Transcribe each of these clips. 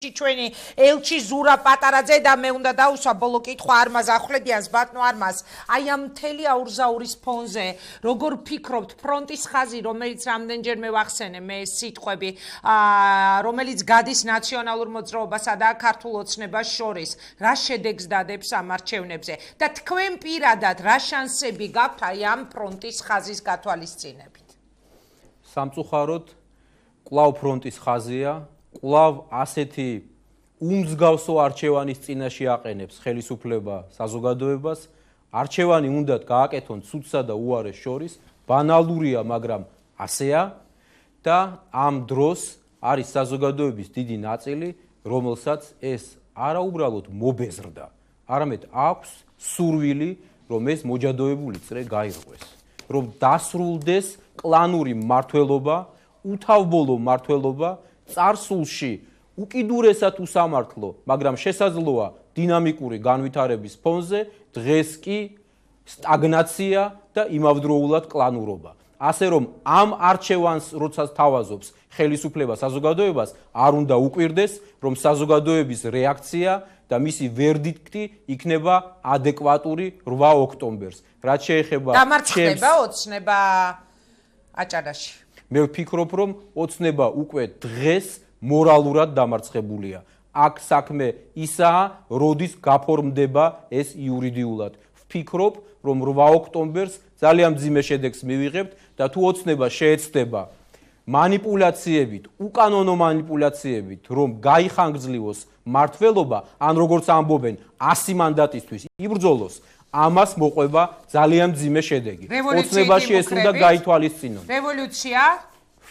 ჩვენი ელჩი ზურა პატარაძე და მე უნდა დავუსვა ბოლო კითხვა არმაზ ახვლედიანს ბატონო არმაზ აი ამ მთელი აურზაურის ფონზე როგორ ფიქრობთ ფრონტის ხაზი რომელიც რამდენჯერმე ვახსენე მე სიტყვები რომელიც გადის ნაციონალურ მოძრაობასა და ქართულ ოცნებას შორის რა შედეგს დადებს ამ არჩევნებზე და თქვენ პირადად რა შანსები გაქვთ აი ამ ფრონტის ხაზის გათვალისწინებით სამწუხაროდ კვლავ ფრონტის ხაზია კვლავ ასეთი უმსგავსო არჩევანის წინაშე აყენებს ხელისუფლება საზოგადოებას არჩევანი უნდა გააკეთონ ცუდსა და უარეს შორის ბანალურია მაგრამ ასეა და ამ დროს არის საზოგადოების დიდი ნაწილი რომელსაც ეს არაუბრალოდ მობეზრდა არამედ აქვს სურვილი რომ ეს მოჯადოებული წრე გაირღვეს რომ დასრულდეს კლანური მმართველობა უთავბოლო მმართველობა წარსულში უკიდურესად უსამართლო, მაგრამ შესაძლოა დინამიკური განვითარების ფონზე დღეს კი სტაგნაცია და იმავდროულად კლანურობა. ასე რომ ამ არჩევანს როცა თავაზობს ხელისუფლება საზოგადოებას არ უნდა უკვირდეს, რომ საზოგადოების რეაქცია და მისი ვერდიქტი იქნება ადეკვატური 8 ოქტომბერს. რაც შეეხება დამარცხება ოცნება აჭარაში. მე ვფიქრობ, რომ ოცნება უკვე დღეს მორალურად დამარცხებულია. აქ საქმე ისაა, როდის გაფორმდება ეს იურიდიულად. ვფიქრობ, რომ 8 ოქტომბერს ძალიან მძიმე შედეგს მივიღებთ და თუ ოცნება შეეცდება манипуляციებით, უკანონო манипуляციებით, რომ გაიხანგრძლივოს მმართველობა, ან როგორც ამბობენ 100 მანდატისთვის იბრძოლოს, ამას მოყვება ძალიან მძიმე შედეგი. ოცნებაში ეს უნდა გაითვალისწინონ. რევოლუცია?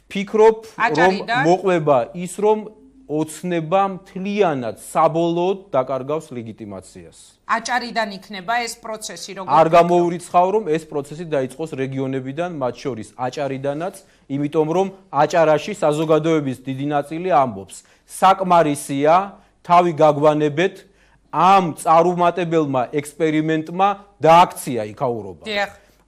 ვფიქრობ, რომ მოყვება ის, რომ ოცნება მთლიანად საბოლოოდ დაკარგავს ლეგიტიმაციას. აჭარიდან იქნება ეს პროცესი როგორ? არ გამოურიცხავ, რომ ეს პროცესი დაიწყოს რეგიონებიდან, მათ შორის აჭარიდანაც, იმიტომ რომ აჭარაში საზოგადოების დიდი ნაწილი ამბობს, საკმარისია, თავი გაგვანებეთ ამ წარუმატებელმა ექსპერიმენტმა დააქცია იქაურობა.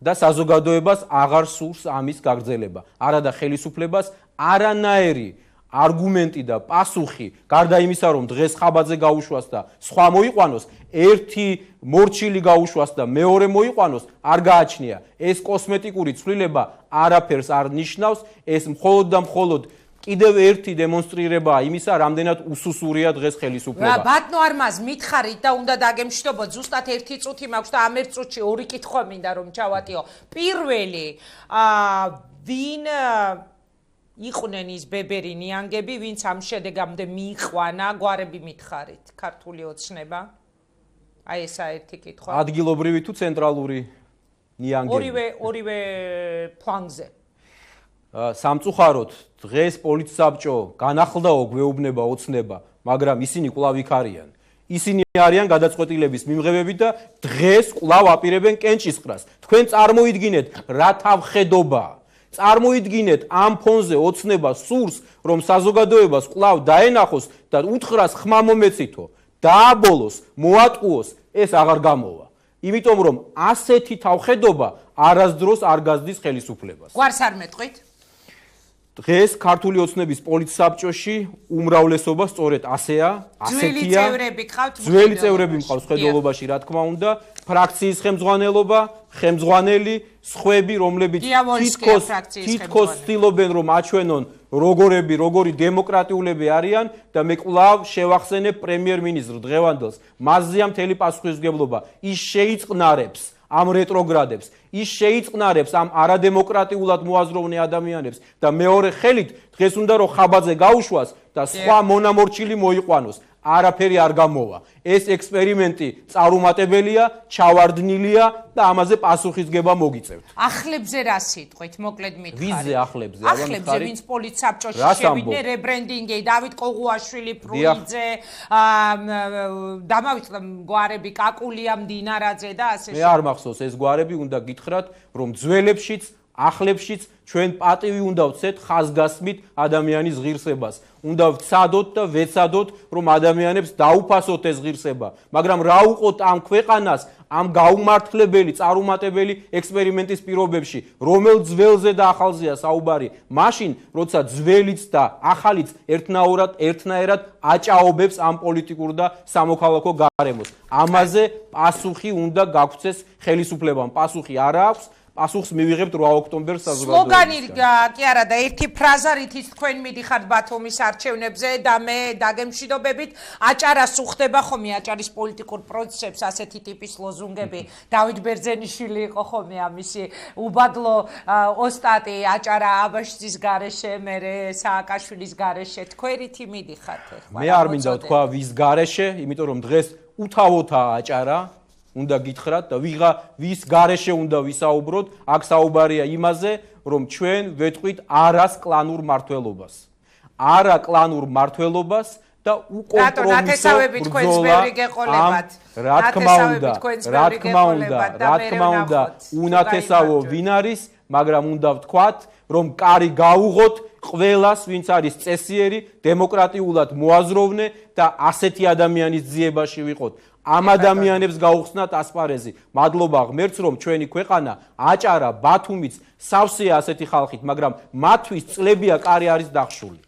და საზოგადოებას აღარ სურს ამის გაგრძელება. არადა ხელისუფლებას არანაირი არგუმენტი და პასუხი, გარდა იმისა, რომ დღეს ხაბაძე გაუშვას და სხვა მოიყვანოს, ერთი მორჩილი გაუშვას და მეორე მოიყვანოს, არ გააჩნია. ეს კოსმეტიკური ცვლილება არაფერს არ ნიშნავს, ეს მხოლოდ და მხოლოდ კიდევ ერთი დემონსტრირება იმისა, რამდენად უსუსურია დღეს ხელისუფლება. ბატონო არმაზ, მითხარით და უნდა დაგემშვიდობოთ, ზუსტად 1 წუთი მაქვს და ამ 1 წუთში 2 კითხვა მინდა რომ ჩავატიო. პირველი, ვინ იყვნენ ის ბებერი ნიანგები, ვინც ამ შედეგამდე მიიყვანა, გვარები მითხარით, ქართული ოცნება? აი ესა ერთი კითხვა. ადგილობრივი თუ ცენტრალური ნიანგები? ორივე ფლანგზე. სამწუხაროდ დღეს პოლიტსაბჭო განახლდაო გვეუბნება ოცნება, მაგრამ ისინი კვლავ იქ არიან. ისინი არიან გადაწყვეტილების მიმღებები და დღეს კვლავ აპირებენ კენჭისყრას. თქვენ წარმოიდგინეთ რა თავხედობაა. წარმოიდგინეთ ამ ფონზე ოცნება სურს, რომ საზოგადოებას კვლავ დაენახოს და უთხრას ხმა მომეცითო, დააბოლოს, მოატყუოს, ეს აღარ გამოვა. იმიტომ რომ ასეთი თავხედობა არასდროს არ გაზდის ხელისუფლებას. გვარს არ მეტყვით? დღეს ქართული ოცნების პოლიტსაბჭოში უმრავლესობა სწორედ ასეა, ასეთია. ძველი წევრები მყავს ხედველობაში, რა თქმა უნდა, ფრაქციის ხელმძღვანელობა, ხელმძღვანელი, სხვები, რომლებიც თითქოს ცდილობენ, რომ აჩვენონ როგორი დემოკრატიულები არიან და მე კვლავ შევახსენებ პრემიერ-მინისტრ დღევანდელს. მასზეა მთელი პასუხისმგებლობა. ის შეიწყნარებს ამ რეტროგრადებს, ის შეიწყნარებს ამ არადემოკრატიულად მოაზროვნე ადამიანებს და მეორე ხელით დღეს უნდა რომ ხაბაძე გაუშვას და სხვა მონამორჩილი მოიყვანოს. არაფერი არ გამოვა. ეს ექსპერიმენტი წარუმატებელია, ჩავარდნილია და ამაზე პასუხისგება მოგიწევთ. ახლებზე რა სიტყვით, მოკლედ მითხარი. ვიზზე ახლებზე? ახლებზე ვინც პოლიტსაბჭოში შევიდნენ, რებრენდინგი, დავით ყოღუაშვილი, ფრუიძე, დამავიწყდა გვარები, კაკულია, მდინარაძე და ასე მე არ მახსოვს ეს გვარები, უნდა გითხრათ, რომ ძველებშიც ახლებშიც ჩვენ პატივი უნდა ვცეთ ხაზგასმით ადამიანის ღირსებას. უნდა ვცადოთ და ვეცადოთ, რომ ადამიანებს დაუფასოთ ეს ღირსება. მაგრამ რა უყოთ ამ ქვეყანას ამ გაუმართლებელი, წარუმატებელი ექსპერიმენტის პირობებში, რომელ ძველზე და ახალზეა საუბარი, მაშინ, როცა ძველიც და ახალიც ერთნაირად აჭაობებს ამ პოლიტიკურ და სამოქალაქო გარემოს. ამაზე პასუხი უნდა გაგვცეს ხელისუფლებამ. პასუხი არ აქვს. პასუხს მივიღებთ 8 ოქტომბერს საზოგადოებისგან. სლოგანი კი არა და ერთი ფრაზა რითიც თქვენ მიდიხართ ბათუმის არჩევნებზე და მე დაგემშვიდობებით აჭარას უხდება ხომი აჭარის პოლიტიკურ პროცესებს ასეთი ტიპის ლოზუნგები. დავით ბერძენიშვილი იყო ხომი ამისი უბადლო ოსტატი აჭარა აბაშიძის გარეშე, მერე სააკაშვილის გარეშე. თქვენ რითი მიდიხართ ეხლა? მე არ მინდა თქვა ვის გარეშე, იმიტომ რომ დღეს უთავოთაა აჭარა. უნდა გითხრათ და ვის გარეშე უნდა ვისაუბროთ, აქ საუბარია იმაზე, რომ ჩვენ ვეთყვით არას კლანურ მართლობას. არა κλანურ მართლობას და უკომპრომისო ბრძოლა. რა თქმა უნდა, უნათესავო ვინ არის, მაგრამ უნდა ვთქვათ, რომ კარი გაუღოთ ყველას, ვინც არის წესიერი, დემოკრატიულად მოაზროვნე და ასეთი ადამიანის ძიებაში ვიყოთ. ამ ადამიანებს გაუხსნათ ასპარეზი. მადლობა ღმერთს, რომ ჩვენი ქვეყანა, აჭარა, ბათუმიც სავსეა ასეთი ხალხით, მაგრამ მათთვის წლებია კარი არის დახშული.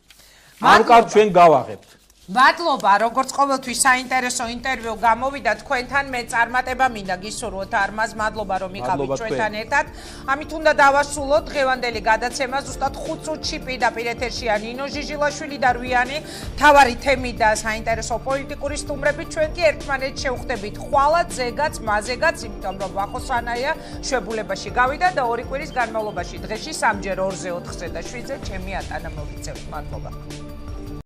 ამ კარს ჩვენ გავაღებთ. მადლობა, როგორც ყოველთვის საინტერესო ინტერვიუ გამოვიდა თქვენთან, მე წარმატება მინდა გისურვოთ არმაზ, მადლობა რომ იყავით ჩვენთან ერთად. ამით უნდა დავასრულოთ დღევანდელი გადაცემა, ზუსტად 5 წუთში პირდაპირ ეთერშია ნინო ჟიჟილაშვილი და რვიანი, თავარი თემი და საინტერესო პოლიტიკური სტუმრები, ჩვენ კი ერთმანეთს შევხვდებით ხვალად, ზეგაც, მაზეგაც, იმიტომ რომ ვახოსანაია შვებულებაში გავიდა და 2 კვირის განმავლობაში დღეში 3-ჯერ 2-ზე 4-ზე და 7-ზე ჩემი ატანა მოვიწევთ. მადლობა.